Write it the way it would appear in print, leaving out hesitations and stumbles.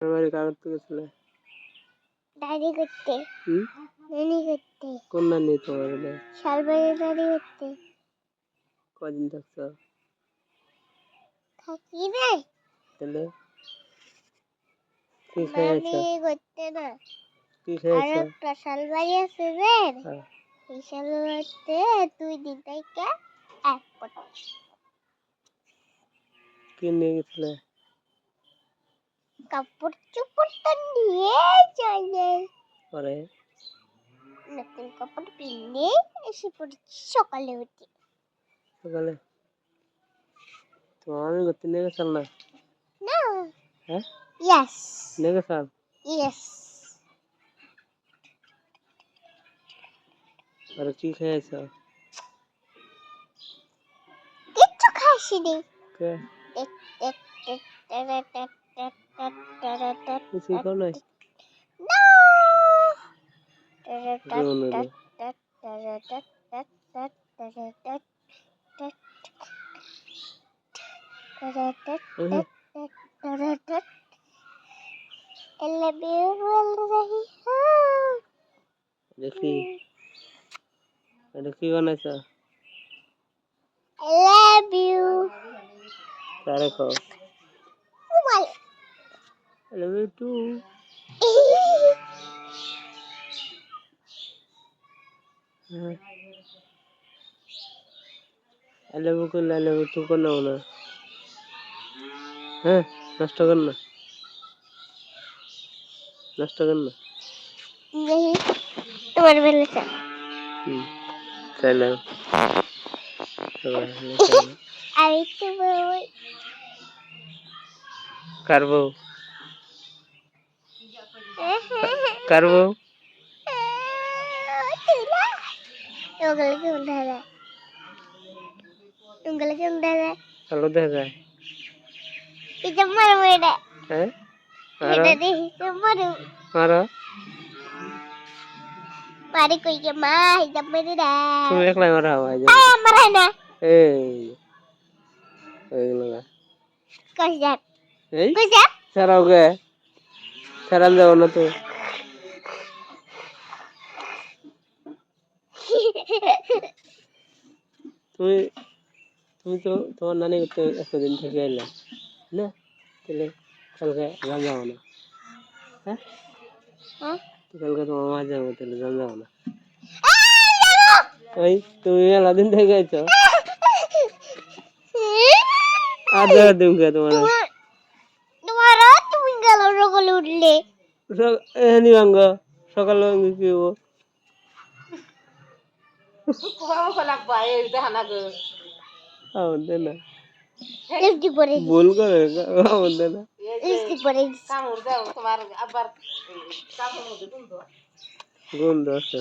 বাড়ি কাগজ তো গেছিলে দাড়ি করতে নানি করতে কোন নানি তোমার শালবাড়ি দাড়ি করতে কদিন থাকছো থাকি রে তাহলে কি দাড়ি খেয়েছো করতে না কি আর খেয়েছো একটা শালবাড়ি আছে রে হ্যাঁ। এই শালবাড়িতে 2 দিন থেকে এক পড়ছি কি নিয়ে গেছিলে কাপড় চোপড়টা নিয়ে চলে পরে নতুন কাপড় পিনে এসে পড়ছি সকালে উঠে সকালে তোমার আমি ঘুরতে নিয়ে গেছিলাম না না হ্যাঁ ইয়েস নিয়ে গেছিলাম ইয়েস আর কি খেয়েছো কিচ্ছু খাসিনি কে কিছু খাও নাই দেখি এটা কি বানাইছো I love you. তারে খাও Well, I love you too I love you করলে I love you too করলে না হ্যাঁ নষ্ট কর না নষ্ট কর না তোমার বেলা চাইলাম আমি তো বই কারবো কারবো ভালো দেখা যায় এটা মারবো এটা হ্যাঁ এটা দেখি মারো মারো মারি কই যে মা এটা মেরে না তুমি একলাই মারা হয় মারে না এই এইগুলো কই যা এই কই যা ছাড়াও গে ছাড়ান যাও না তো তুমি তুমি তো তোমার নানি করতে এতদিন থেকে এলে না তাহলে কালকে গান যাবো না হ্যাঁ কালকে তোমার মা যাবো তাহলে গান যাবো না ওই তুমি মেলা দিন থেকে আইছো আর যাওয়ার দিন কে তোমার তুমি গেল সকালে উঠলে এনি ভাঙ্গ সকালে ভাঙ্গ কি হবো আমাদের না ভুল করে আমাদের না গন্ধ আছে